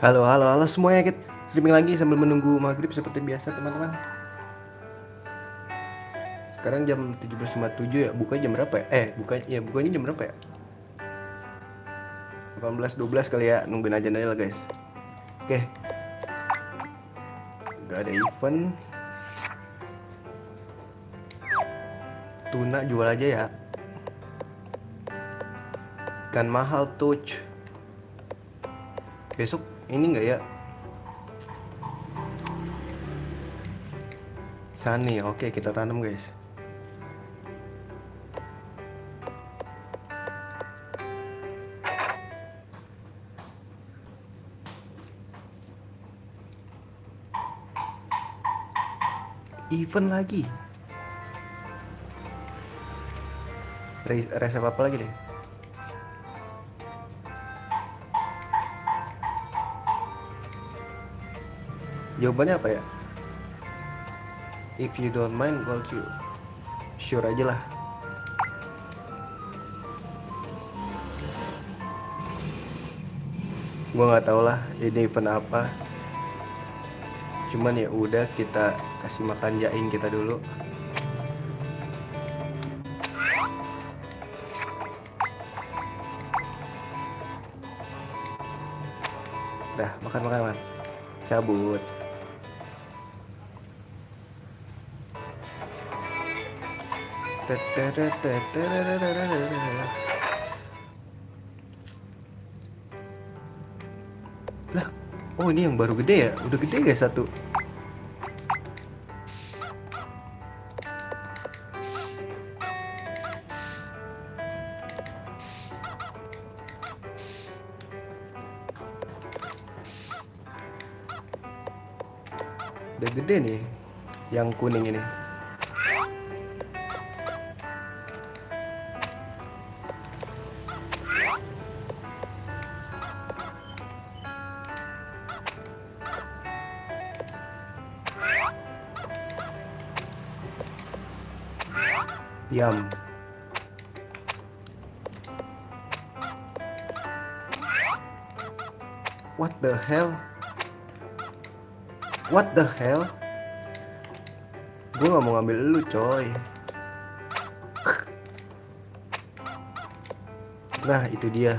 Halo, halo, halo semuanya, kita streaming lagi sambil menunggu maghrib seperti biasa teman-teman. Sekarang jam 17.57 ya, bukanya jam berapa ya? Bukanya jam berapa ya? 18.12 kali ya, nungguin aja lah guys. Oke, gak ada event. Tuna jual aja ya. Ikan mahal touch. Besok ini nggak ya? Sunny, oke kita tanam guys. Event lagi. Race apa lagi deh? Jawabannya apa ya? If you don't mind, gold you sure aja lah. Gua nggak tahu lah ini event apa. Cuman ya udah kita kasih makan jaing kita dulu. Dah, makan. Cabut. Lah, oh ini yang baru gede ya? Udah gede guys satu. Udah gede nih yang kuning ini. Diam. What the hell? What the hell? Gue gak mau ngambil lu coy. Nah itu dia.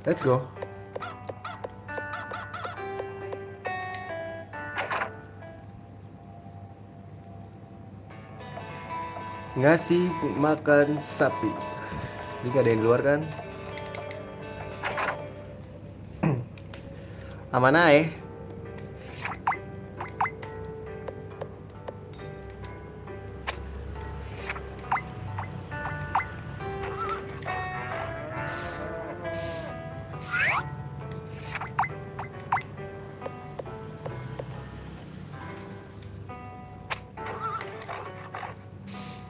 Let's go. Ngasih makan sapi. Ini gak ada yang di luar kan? Aman aja.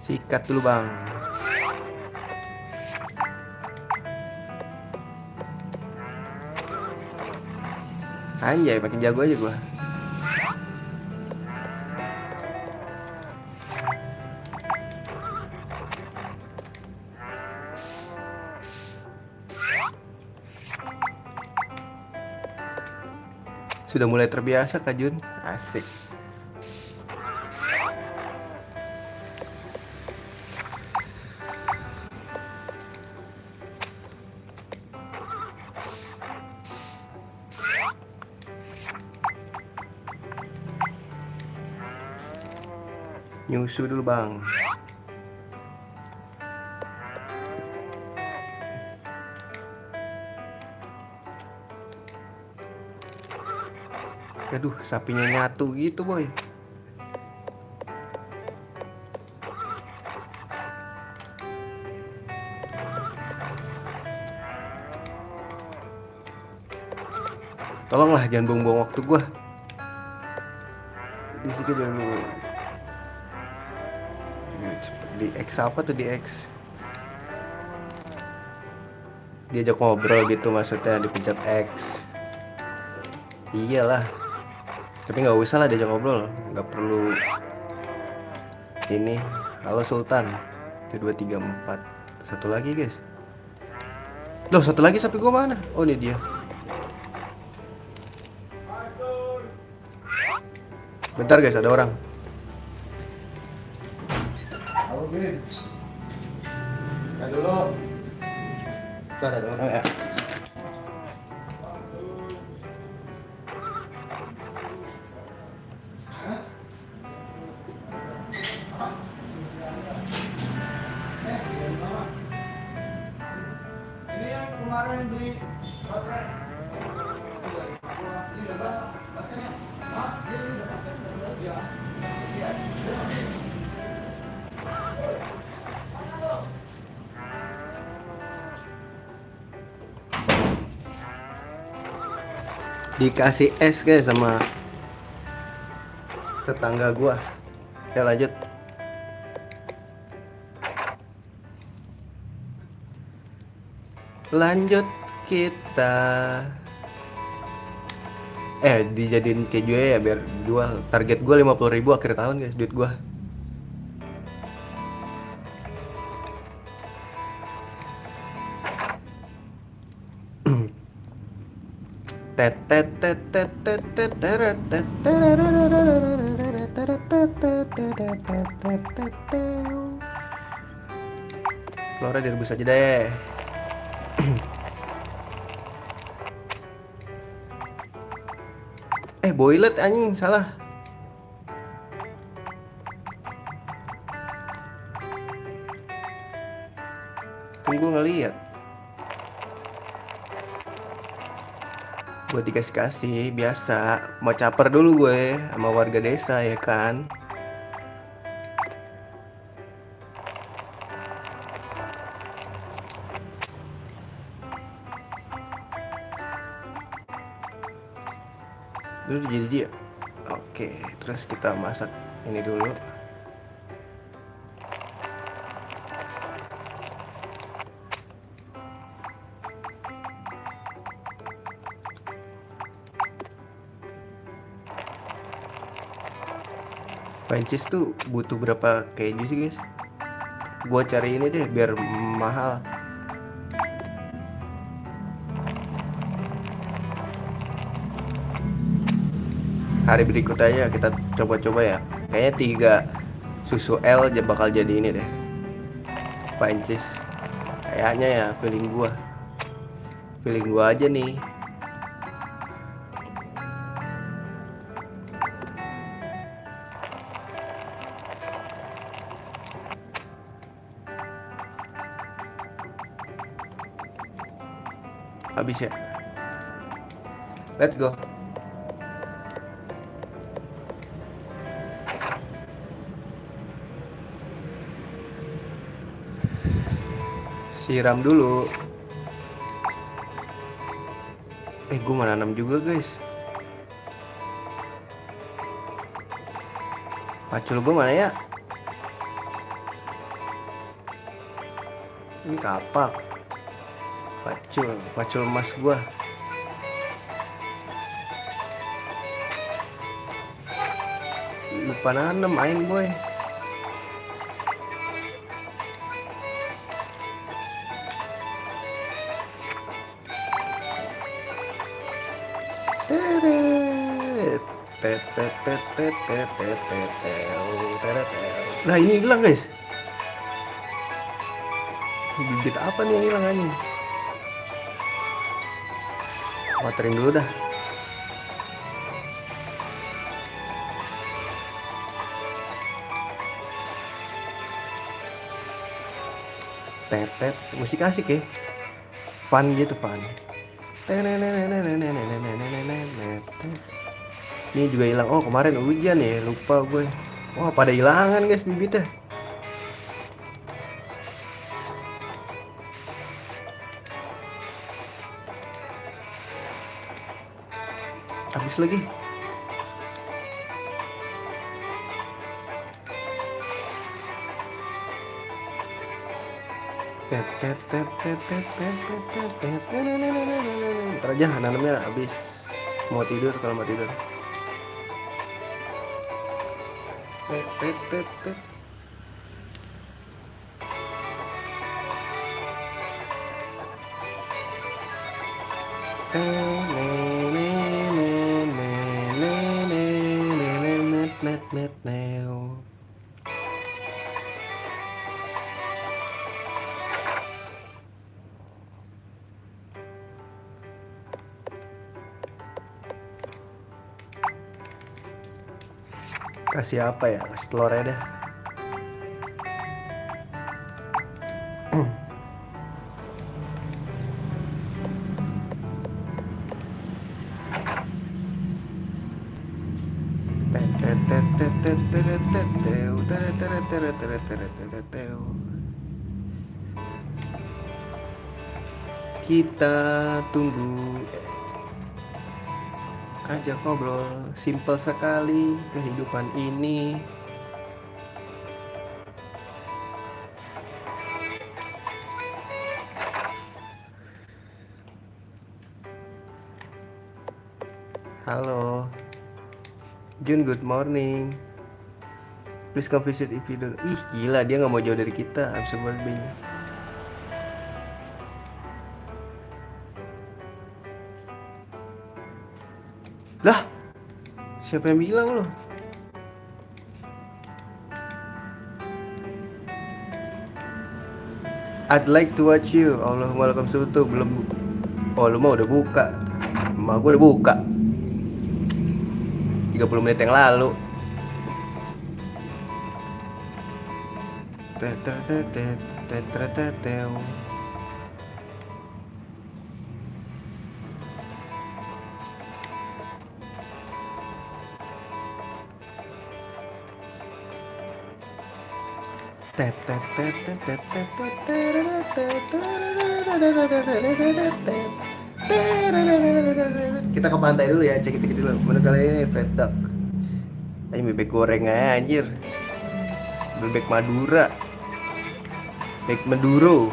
Sikat dulu bang. Anjay makin jago aja gua. Sudah mulai terbiasa Kak Jun. Asik. Nyusu dulu bang. Aduh sapinya nyatu gitu boy. Tolonglah jangan buang-buang waktu gua. Di sini dulu. Di X apa tuh di X? Diajak ngobrol gitu maksudnya, dipencet X. Iyalah. Tapi nggak usah lah diajak ngobrol, nggak perlu ini. Halo Sultan. 1 2 3 4. Satu lagi guys. Loh, satu lagi sapi gua mana? Oh, ini dia. Bentar guys, ada orang. Halo, Bin. Ya dulu. Bentar, ada orang ya. Ini yang kemarin beli baterai. Ini udah pasnya. Hah? Ini udah pasnya. Iya. Iya. Dikasih es guys sama tetangga gua. Ya lanjut. Lanjut kita. Dijadiin keju ya biar jual. Target gua 50.000 akhir tahun guys, duit gua. Telurnya direbus aja deh. Boilet anjing, salah. Tunggu ngeliat. Gue dikasih-kasih biasa. Mau caper dulu gue sama warga desa ya kan. Dulu jadi dia. Oke, terus kita masak ini dulu. Prancis tuh butuh berapa keju sih guys? Gua cari ini deh biar mahal. Hari berikut aja kita coba-coba ya. Kayaknya 3 susu L aja bakal jadi ini deh, Prancis. Kayaknya ya, feeling gua aja nih. Habis ya. Let's go. Siram dulu. Gue mau nanam juga guys. Pacul gue mana ya? Ini kapak. Pacul emas gue. Lupa nanam aing boy. Nah ini hilang guys. Bibit apa nih yang hilang anjing? Waterin dulu dah. Tetet, musik asik ya. Fun gitu, fun. Ini juga hilang. Oh, kemarin hujan ya, lupa gue. Wah, pada hilangan guys bibitnya. Habis lagi. Ntar aja nanamnya habis. Mau tidur kalau mau tidur. Kasih apa ya? Kasih telur aja deh. Kita tunggu ajak ngobrol, simple sekali kehidupan ini. Halo Jun, good morning. Please come visit if you don't. Ih gila, dia nggak mau jauh dari kita. I'm so being. Lah, siapa yang bilang lo? I'd like to watch you. Allahumma lakam sutu. Belum. Oh lu mah udah buka. Emak gue udah buka 30 menit yang lalu. Kita ke pantai dulu ya, cek dulu. Mana kali ini flat duck. Ini bebek goreng aja anjir. Bebek Madura. Bebek Maduro.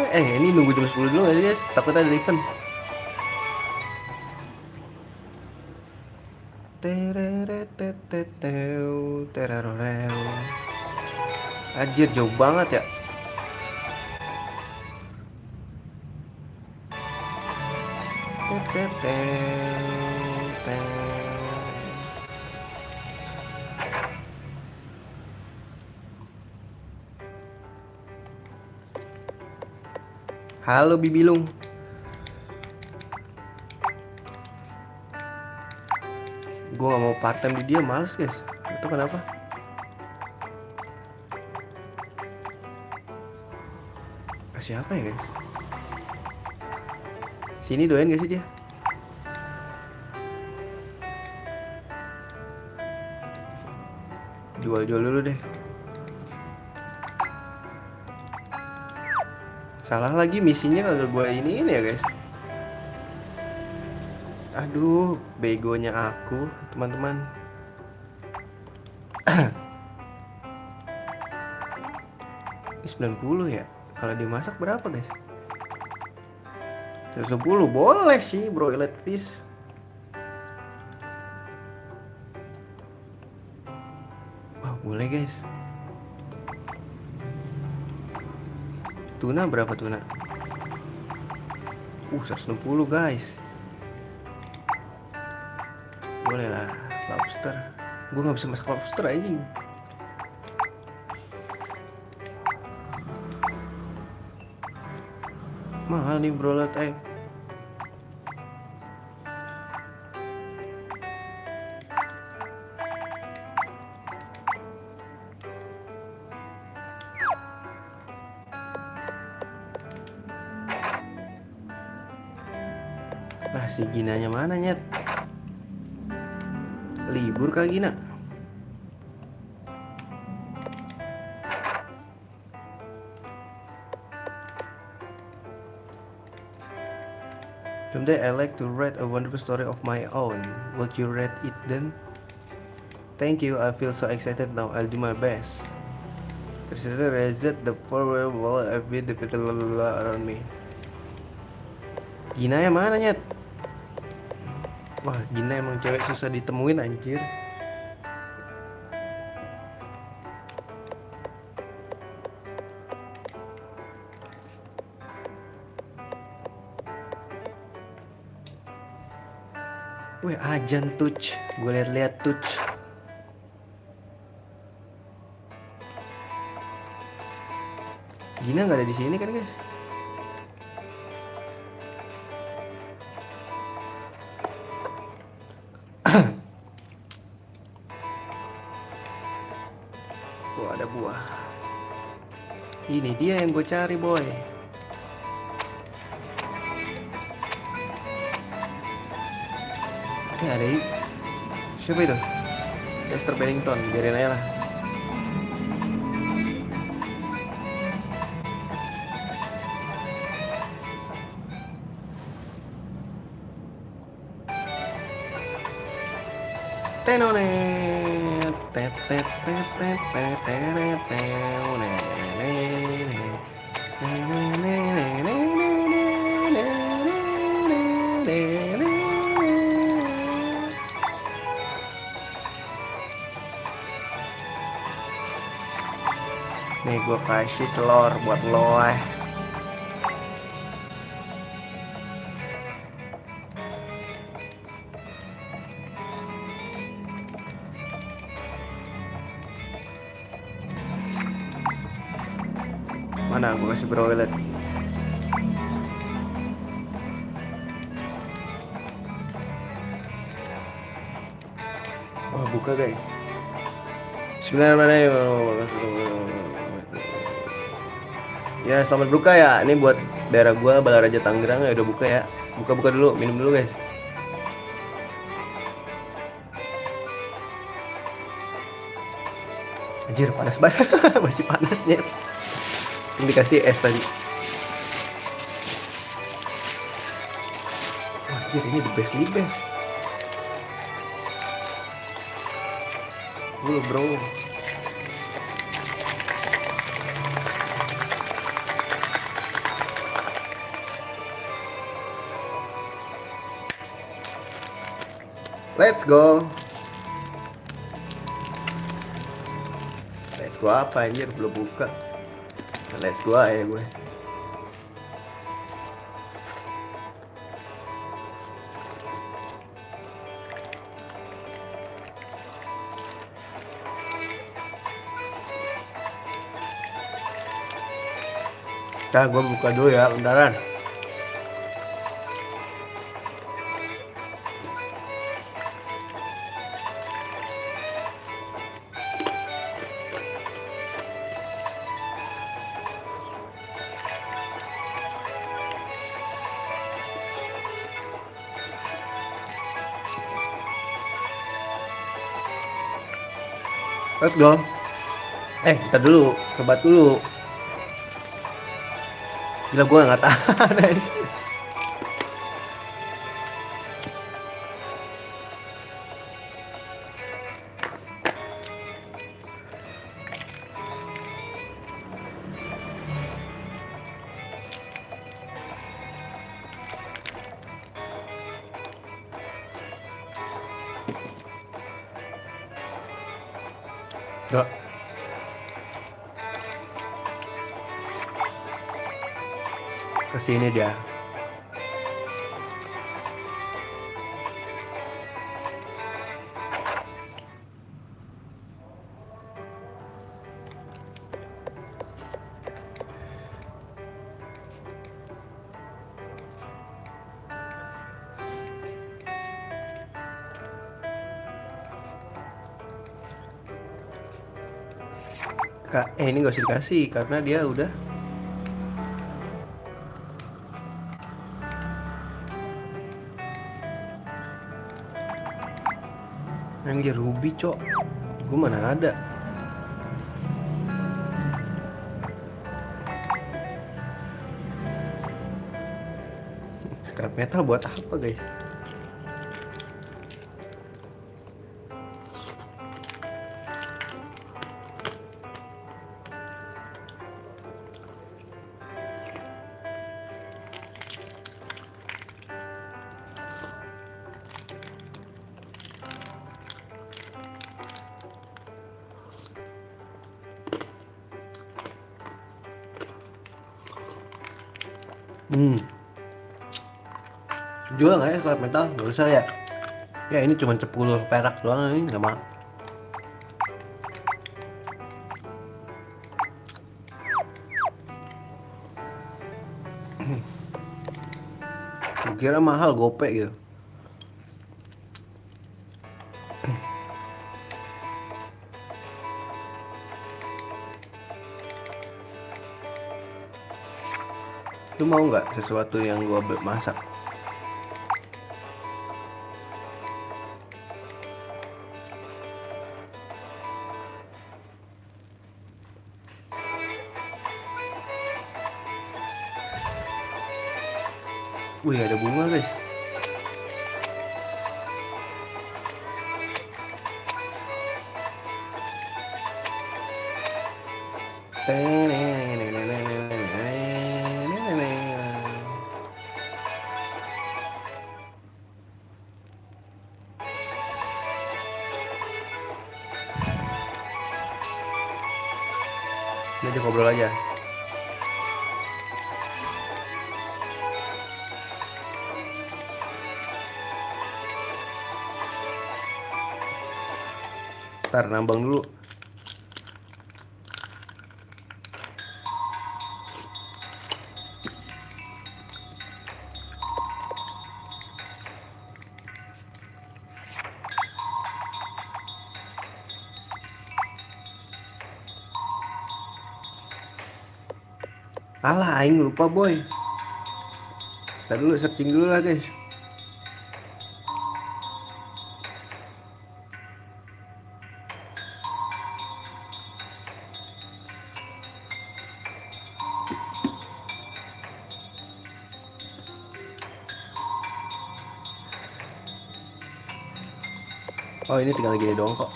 Ini nunggu jam 10 dulu aja, takutnya ada event. Anjir jauh banget ya. Halo Bibilung. Gue gak mau part time di dia, males guys. Itu kenapa? Siapa ya guys? Sini doain gak sih dia? Jual dulu deh. Salah lagi misinya kagak gue ini ya guys. Aduh, begonya aku, teman-teman. Ini 90 ya. Kalau dimasak berapa guys? 10 boleh sih broiler fish. Wah boleh guys. Tuna berapa tuna? 160 guys. Boleh lah. Lobster. Gue gak bisa masak lobster anjing. Mahal nih broiler egg. Lah si Ginanya mana nyet? Libur kah Gina? Someday I like to write a wonderful story of my own. Would you read it then? Thank you, I feel so excited now. I'll do my best. Reset the power wall I've been the people around me. Gina ya mana nyet? Wah, Gina emang cewek susah ditemuin anjir. Weh, ajan touch. Gue liat-liat touch. Gina nggak ada di sini kan guys? Oh, ada buah. Ini dia yang gue cari boy. Ada siapa itu? Chester Bennington, biarin aja lah. Tenonet, tetet tetet tetet nih gue kasih telur buat lo. Mana gue kasih broiler. Oh, buka guys. Bismillahirrahmanirrahim. Ya, selamat buka ya. Ini buat daerah gua Balaraja Tangerang ya, udah buka ya. Buka-buka dulu, minum dulu guys. Anjir, panas banget. Masih panasnya. Ini dikasih es tadi. Anjir, ini the best nih, best. Bro. Let's go. Let's go apa anjir, belum buka. Let's go aja gue. Ntar gue buka dulu ya, bentaran. Let's go. Kita dulu, sobat dulu. Gila, gue gak tahan. Gak. Kesini dia. Kak, ini gak usah dikasih karena dia udah. Yang ruby cok, gue mana ada. Scrap metal buat apa guys? Hmm. Jual nggak ya scrap metal? Gak usah ya. Ya ini cuma 10 perak doang, ini nggak mau. Kira mahal gopek gitu. Lu mau nggak sesuatu yang gua masak? Wih, ada bunga guys. Jadi ngobrol aja. Ntar nambang dulu. Alah, aing lupa boy. Ntar dulu searching dulu lah guys. Oh ini tinggal gini doang kok.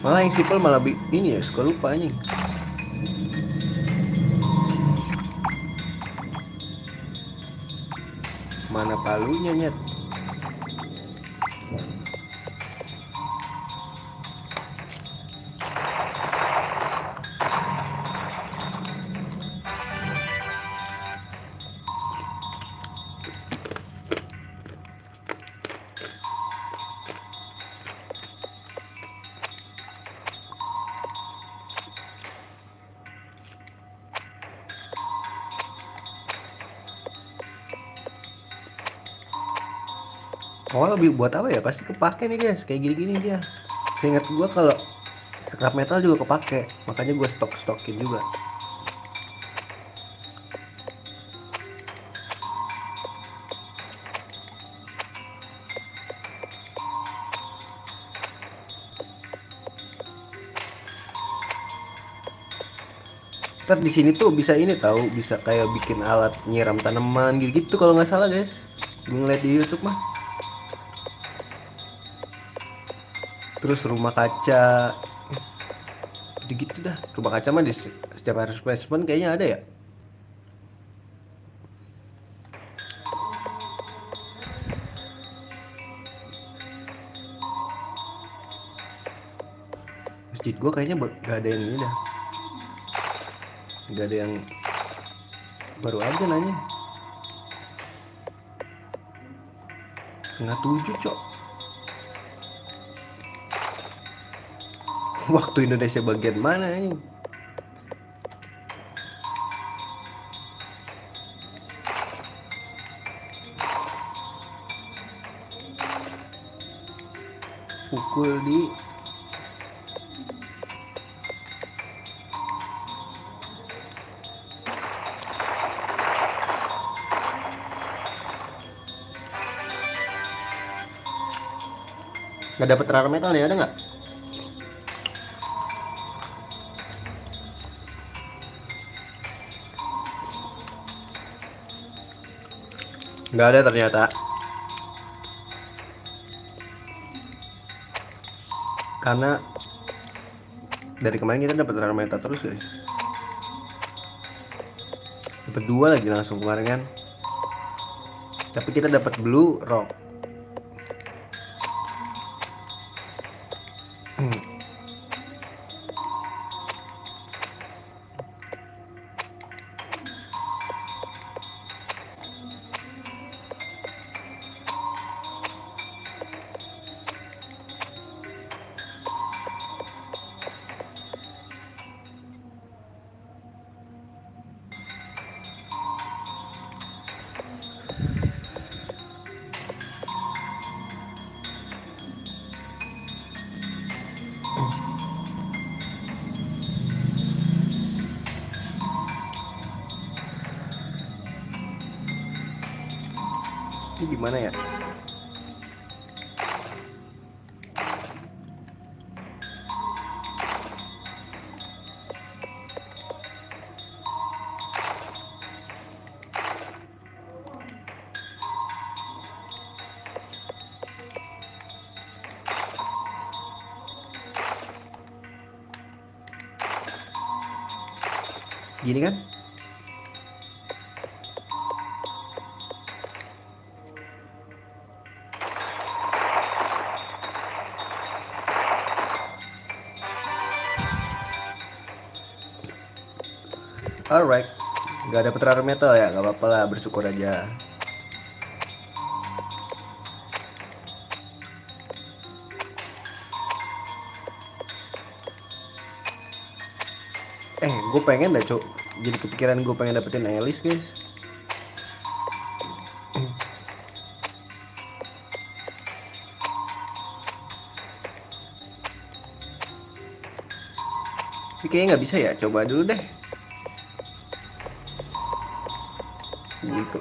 Malah yang simple malah ini ya, suka lupa anjing. Mana palunya nyet? Oh lebih buat apa ya? Pasti kepake nih guys. Kayak gini-gini dia. Seingat gua kalau scrap metal juga kepake. Makanya gua stokin juga. Ntar di sini tuh bisa ini tahu, bisa kayak bikin alat nyiram tanaman gitu-gitu kalau nggak salah guys. Gue ngeliat di YouTube mah. Terus rumah kaca, gitu dah. Rumah kaca mah di setiap harus placement kayaknya ada ya. Masjid gua kayaknya gak ada yang ini dah. Gak ada yang baru aja nanya. 6:30 cok. Waktu Indonesia bagian mana ini? Pukul di nggak dapet rare metal nih, ada nggak? Nggak ada ternyata. Karena dari kemarin kita dapat rare metal terus guys. Dapat 2 lagi langsung kemarin kan. Tapi kita dapat blue rock. Ini gimana ya? Gini kan? Alright, nggak ada rare metal ya, nggak apa-apa lah, bersyukur aja. Gue pengen dah cok, jadi kepikiran gue pengen dapetin Alice guys. Tapi kayaknya nggak bisa ya, coba dulu deh. Gitu.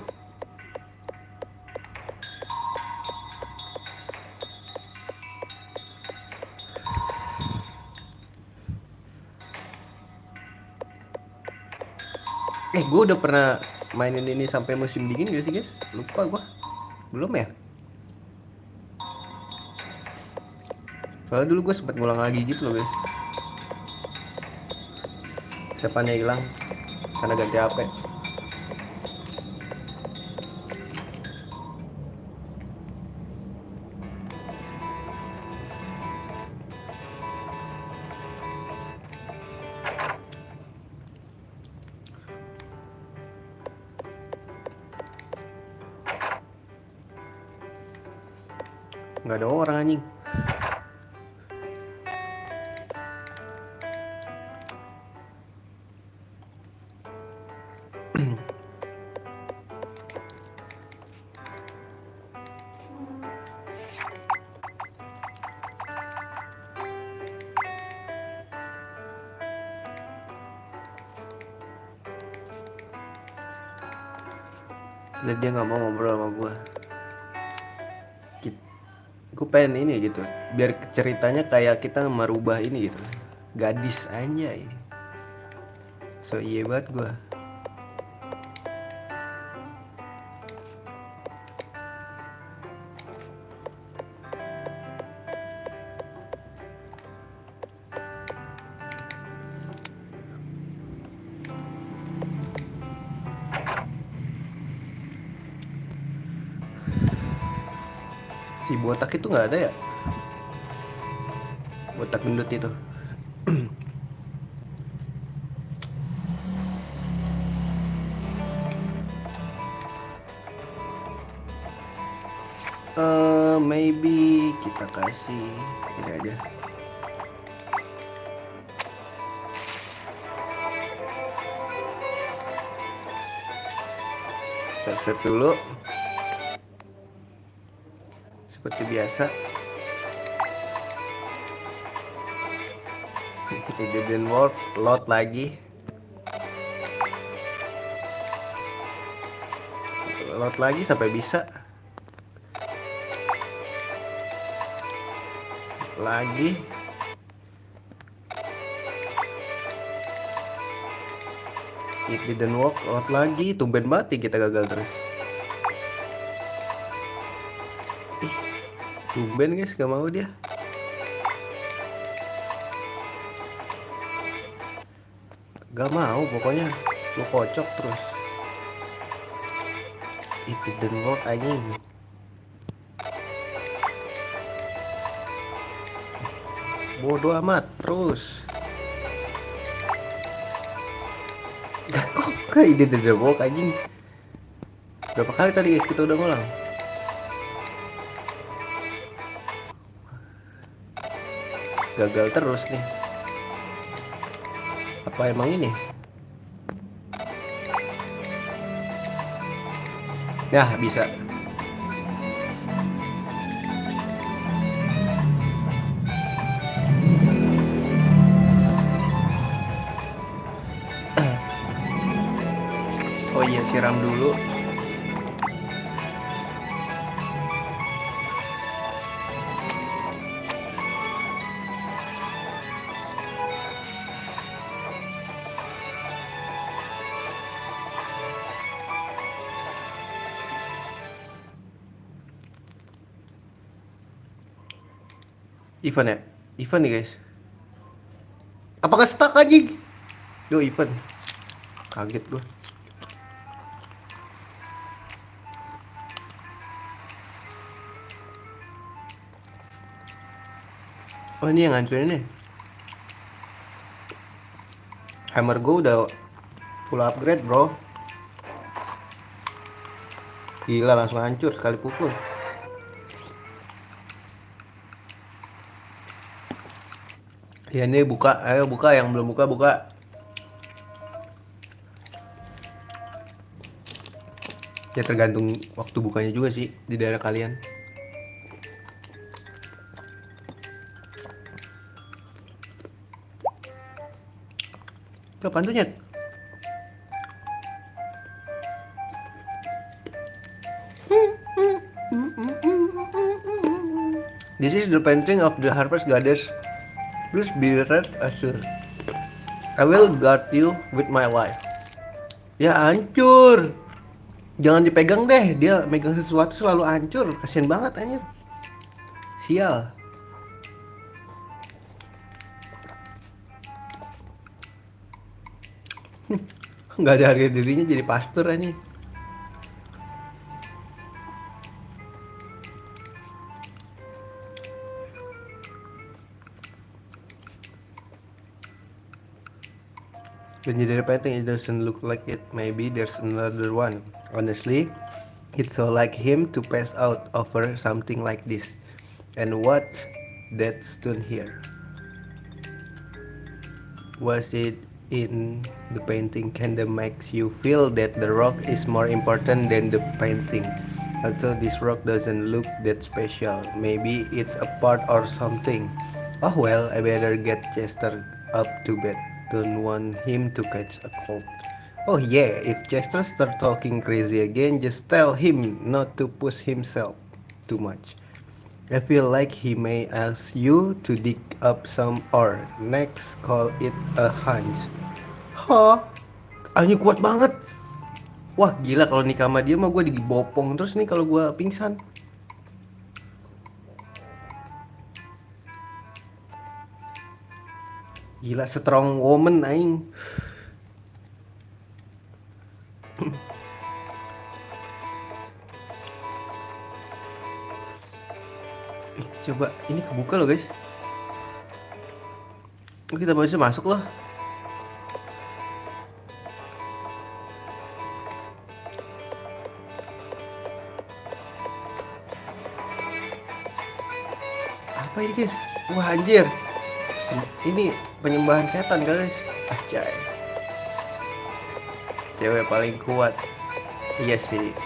Gue udah pernah mainin ini sampai musim dingin gak sih guys? Lupa gue. Belum ya? Soalnya dulu gue sempet ngulang lagi gitu loh guys. Siapanya hilang karena ganti HP. Nggak ada orang anjing. Lihat dia nggak mau ngobrol sama gue. Gue pengen ini gitu, biar ceritanya kayak kita merubah ini gitu, gadis anjay. So iya banget gue. Si botak itu nggak ada ya, botak gendut itu. Maybe kita kasih ini aja. Save dulu seperti biasa. It didn't work, load lagi. Load lagi sampai bisa. Lagi. It didn't work, load lagi. Tumben mati kita gagal terus. Tumben guys, gak mau dia. Gak mau pokoknya. Lu kocok terus. It didn't work anjing. Bodoh amat terus. Kok ide didn't work anjing. Berapa kali tadi guys kita udah ngulang. Gagal terus nih. Apa emang ini? Nah, bisa. Oh iya, siram dulu. Event ya? Event nih guys. Apakah stuck anjing? Yo event. Kaget gua. Oh ini yang hancurin nih. Hammer gua udah full upgrade bro. Gila langsung hancur sekali pukul. Ya ini buka, ayo buka yang belum buka buka. Ya tergantung waktu bukanya juga sih di daerah kalian. Itu apaan tuh Nyet? This is the painting of the harvest goddess. Please be rest assured. I will guard you with my life. Ya hancur. Jangan dipegang deh. Dia megang sesuatu selalu hancur. Kasian banget anjir. Sial. Nggak ada harga dirinya jadi pastor anjing. When you did a painting, it doesn't look like it. Maybe there's another one. Honestly, it's so like him to pass out over something like this. And what's that stone here? Was it in the painting kinda makes you feel that the rock is more important than the painting? Also, this rock doesn't look that special. Maybe it's a part or something. Oh well, I better get Chester up to bed. Don't want him to catch a cold. Oh yeah, if Chester start talking crazy again, just tell him not to push himself too much. I feel like he may ask you to dig up some ore. Next, call it a hunch. Hah? Ini kuat banget. Wah gila kalau nikah sama dia mah gue dibopong terus nih kalau gue pingsan. Gila strong woman aing. Coba ini kebuka loh guys. Kita bisa masuk loh. Apa ini guys? Wah anjir. Ini penyembahan setan guys. Acay. Cewek paling kuat. Iya sih.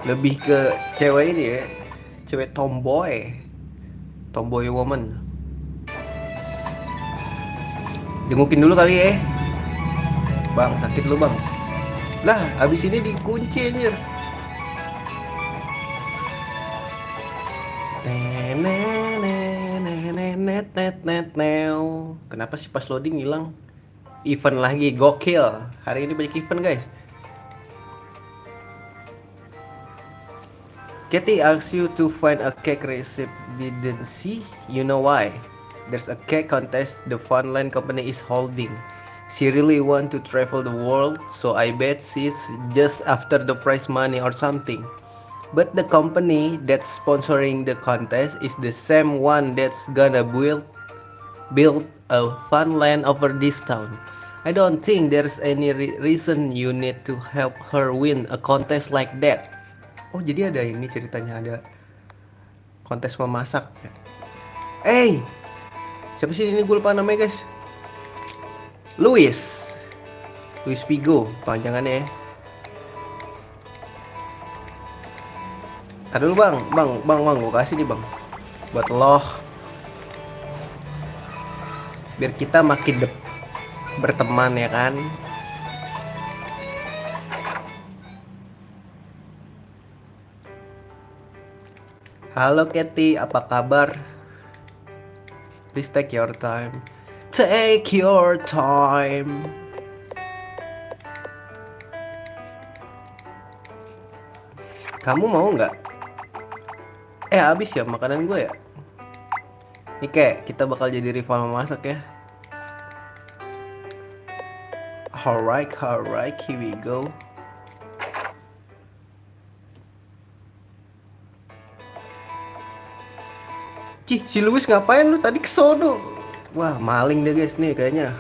Lebih ke cewek ini ya. Cewek tomboy. Tomboy woman. Jengukin dulu kali ya. Bang, sakit lu bang. Lah, abis ini dikunci anjir. Kenapa sih pas loading hilang? Event lagi, gokil. Hari ini banyak event guys. Katie asks you to find a cake recipe. Didn't see? You know why? There's a cake contest the Funland company is holding. She really want to travel the world, so I bet she's just after the prize money or something. But the company that's sponsoring the contest is the same one that's gonna build a fun land over this town. I don't think there's any reason you need to help her win a contest like that. Oh jadi ada ini ceritanya, ada kontes memasak. Hey, siapa sih ini, gue lupa namanya guys. Luis Pigo panjangannya ya. Aduh bang, gue kasih nih bang, buat lo, biar kita makin berteman ya kan. Halo Katie, apa kabar? Please take your time. Take your time. Kamu mau nggak Habis ya makanan gue ya. Ini kayak kita bakal jadi rival memasak ya. Alright, here we go. Cih, si Luis ngapain lu tadi kesono? Wah, maling deh guys nih kayaknya.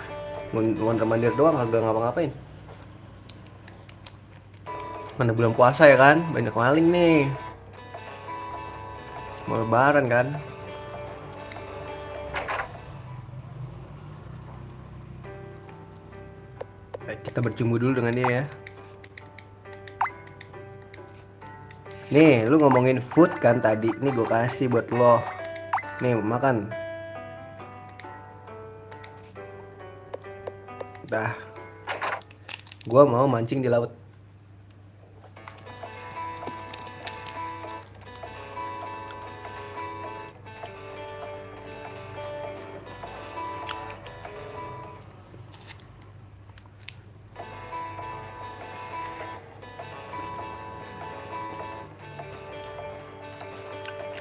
Mondar-mandir doang, kagak ngapa-ngapain. Mana bulan puasa ya kan? Banyak maling nih. Mau lebaran kan? Baik, kita berjumpa dulu dengan dia ya. Nih, lu ngomongin food kan tadi. Nih gue kasih buat lo. Nih, makan. Dah. Gua mau mancing di laut.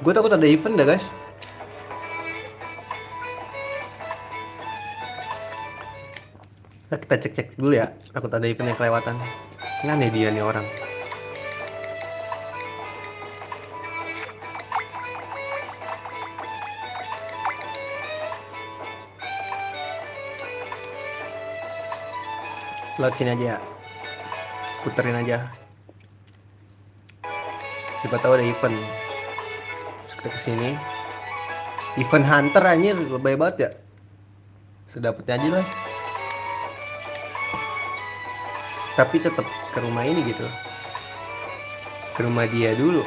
Gue takut ada event dah guys. Nah, kita cek-cek dulu ya. Takut ada event yang kelewatan. Nggak nih dia nih orang. Laut sini aja ya. Puterin aja. Siapa tahu ada event. Terus kita kesini. Event hunter anjir, lebay banget ya. Sedapetnya aja lah. Tapi tetap ke rumah ini gitu. Ke rumah dia dulu.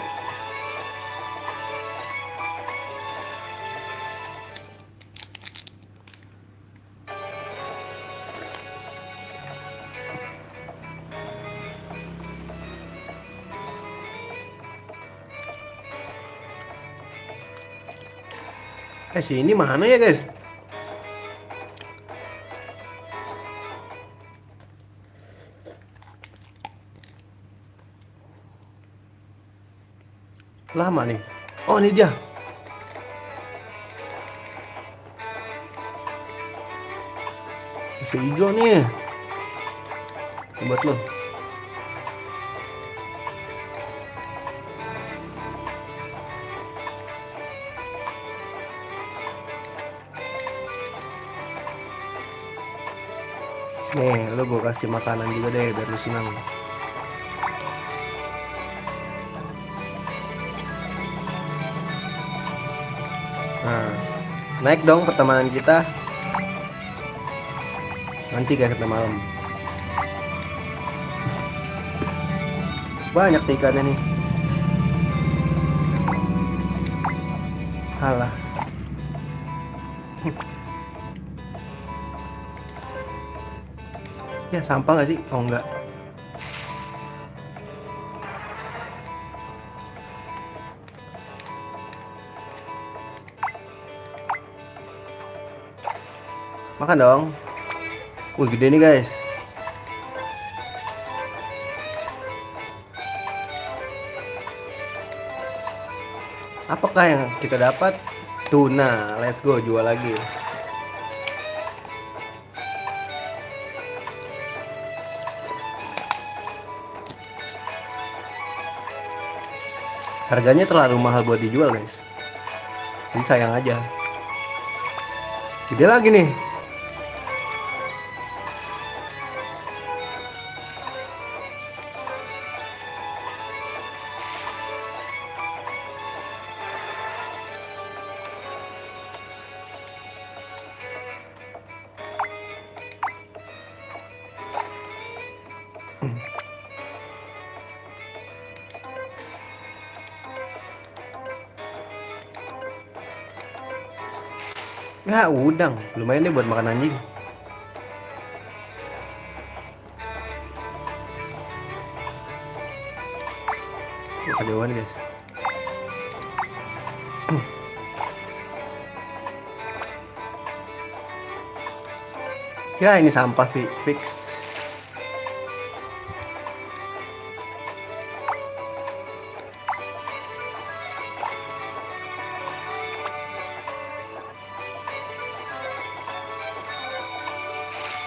Sini mana ya guys? Lama nih. Oh ini dia. Masih hijau nih. Buat lo. Nih, lo gue kasih makanan juga deh biar lu senang. Nah, naik dong pertemanan kita. Nanti guys sampai malam. Banyak nih ikannya nih. Halah. Ya sampah gak sih? Oh enggak. Makan dong. Wih gede nih guys. Apakah yang kita dapat? Tuna. Let's go jual lagi. Harganya terlalu mahal buat dijual guys. Jadi sayang aja. Gede lagi nih. Ya udang, lumayan deh buat makan anjing. Ya kedewan guys. Ya ini sampah fix.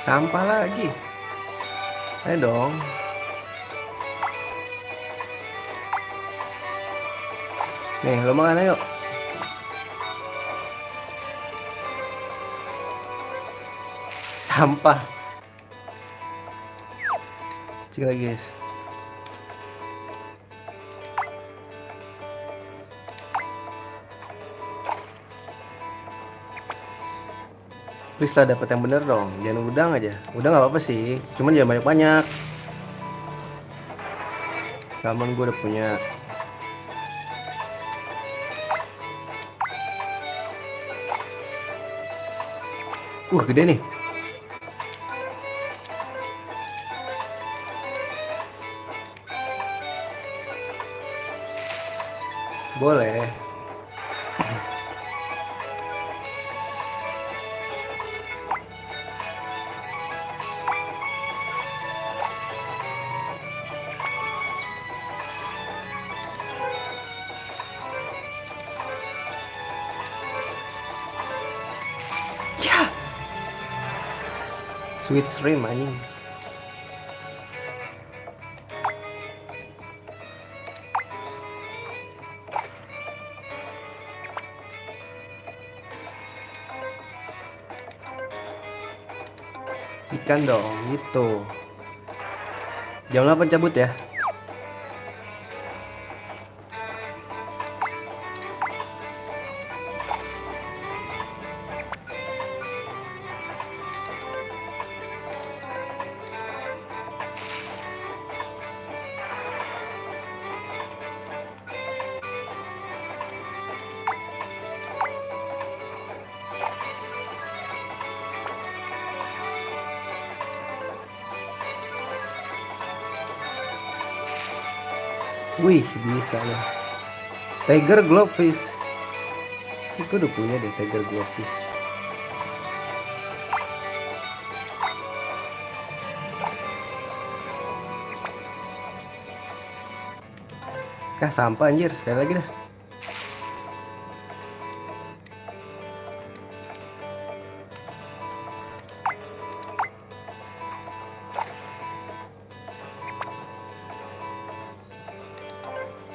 Sampah lagi. Ayo dong. Nih, lo makan ayo. Sampah. Cek lagi, guys. Please lah, dapat yang bener dong. Jangan udang aja. Udah nggak apa-apa sih. Cuman jangan banyak-banyak. Salmon gue udah punya. Gede nih. Boleh. Ya. Sweet shrimp anjing. Ikan dong, gitu. Jam 8 cabut ya. Wih, bisa ya. Tiger Glowfish. Gue udah punya deh Tiger Glowfish. Sampah anjir, sekali lagi dah.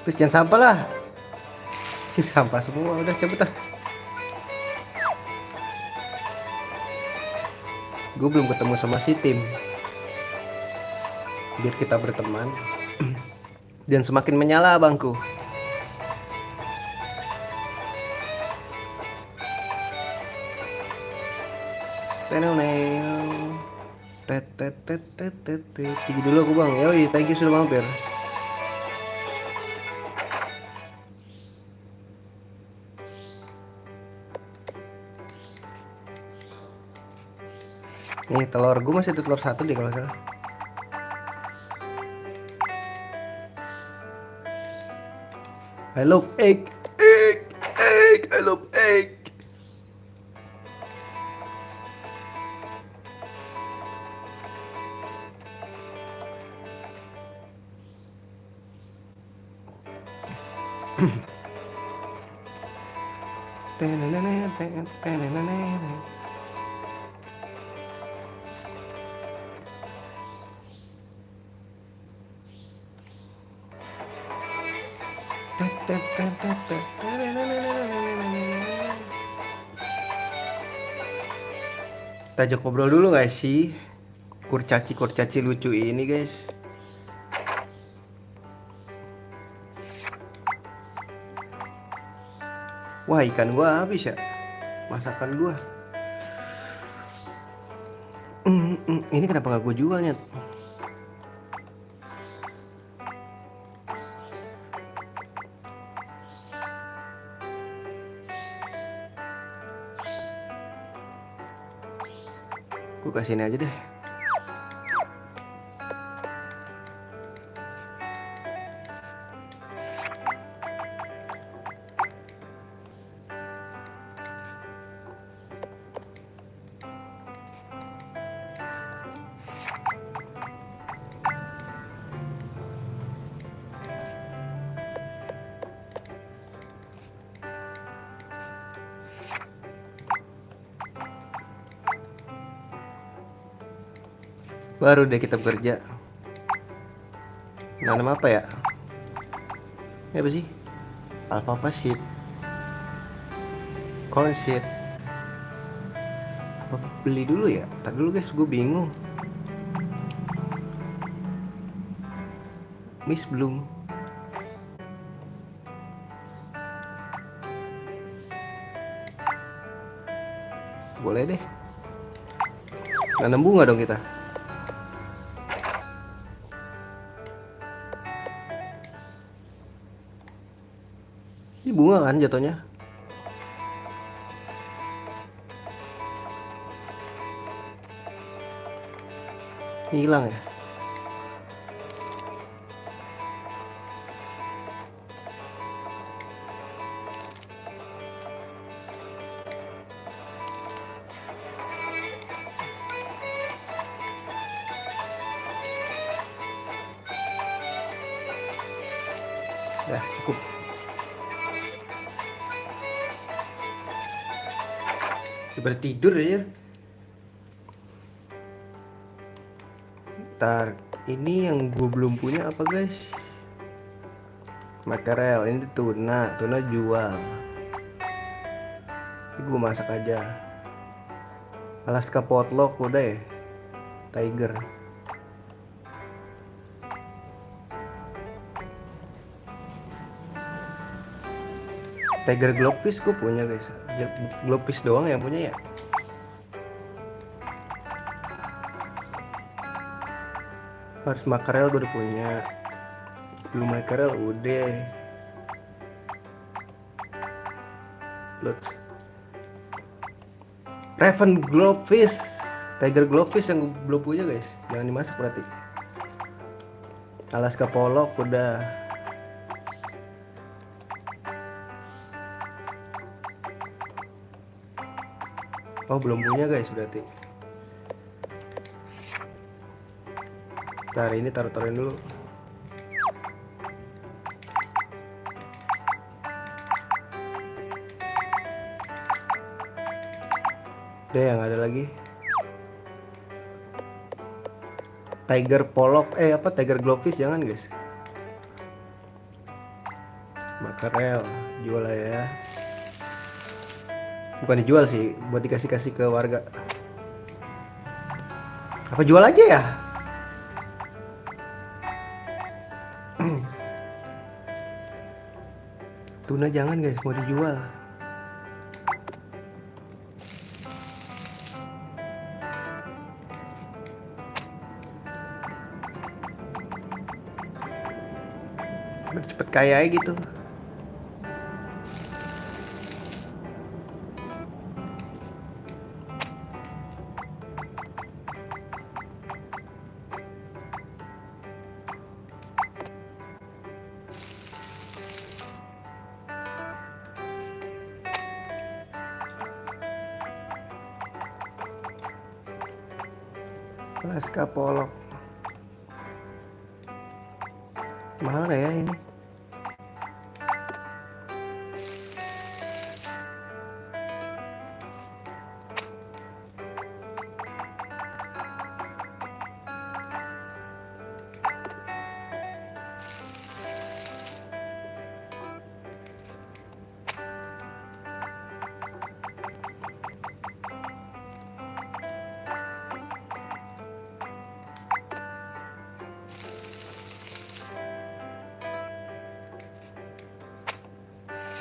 Terus jangan sampah lah. Sampah semua, udah cabut ah. Gue belum ketemu sama si tim. Biar kita berteman. Dan semakin menyala bangku. Pergi dulu aku bang. Yoi, thank you sudah mampir. Nih telur gue masih ada telur satu deh kalau salah. I love egg, I love egg. Kita ajak ngobrol dulu gak sih? Kurcaci lucu ini guys. Wah, ikan gua habis ya. Masakan gua. Ini kenapa gak gua jualnya? Gue kasihin aja deh. Baru deh kita bekerja. Nanam apa ya? Ini apa sih? Alfalfa seed, corn seed. Apa beli dulu ya? Ntar dulu guys, gue bingung. Miss Bloom. Boleh deh. Nanam bunga dong kita. Ini bunga kan jatuhnya. Hilang ya. Ya cukup. Daripada tidur aja. Ntar ini yang gue belum punya apa guys? Makarel, ini tuna jual. Ini gue masak aja. Alaska potluck udah ya. Tiger. Tiger globfish gue punya guys. Globfish doang yang punya ya. Harus makarel gue udah punya. Belum makarel udah. Look. Raven globfish, tiger globfish yang gue belum punya guys. Jangan dimasak berarti. Alaska pollock udah. Oh belum punya guys berarti. Ntar ini taruhin dulu. Udah yang ada lagi. Tiger pollock, tiger globfish jangan guys. Makarel jual lah ya. Bukan dijual sih, buat dikasih-kasih ke warga. Apa jual aja ya? Tuna jangan guys, mau dijual. Cepet kaya aja gitu. Alaska pollock. Mahal gak ya ini?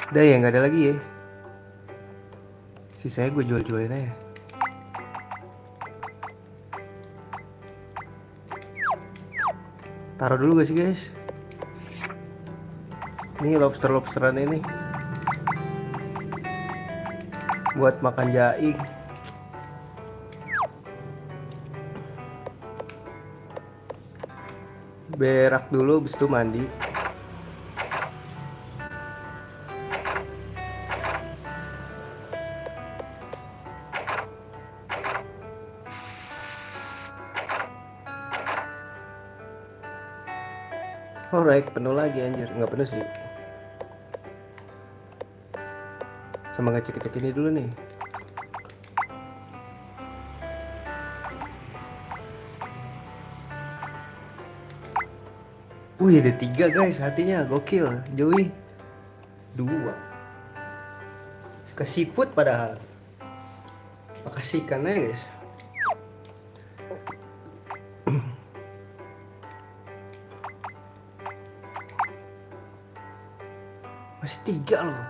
Udah ya nggak ada lagi ya. Sisanya gue jual-jualin aja. Taruh dulu gak sih guys? Ini lobsteran ini buat makan jaing. Berak dulu, habis itu mandi. Alright, penuh lagi anjir. Nggak penuh sih. Sama ngecek-ngecek ini dulu nih. Wih, ada 3 guys, hatinya gokil. Joey 2. Suka seafood padahal. Makasih ikannya guys. Masih 3 loh.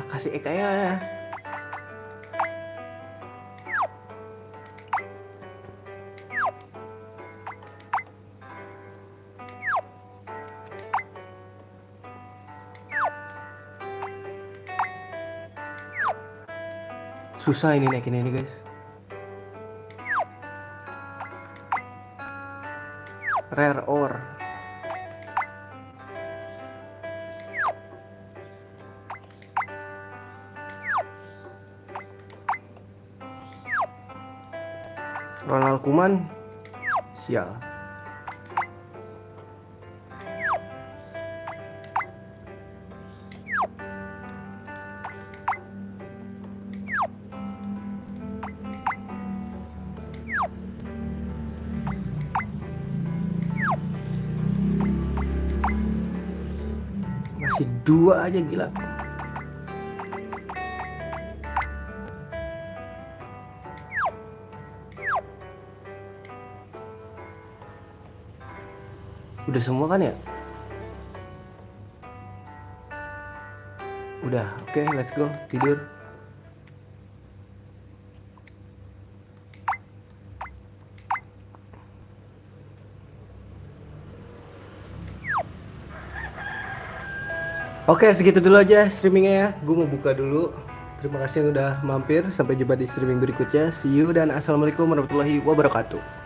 Kasih Eka ya. Susah ini naikin ini guys. Rare ore. Ronald Koeman. Sial. Masih 2 aja, gila. Udah semua kan ya? Udah, oke, let's go tidur. Oke, segitu dulu aja streamingnya ya. Gue mau buka dulu. Terima kasih yang udah mampir. Sampai jumpa di streaming berikutnya. See you dan assalamualaikum warahmatullahi wabarakatuh.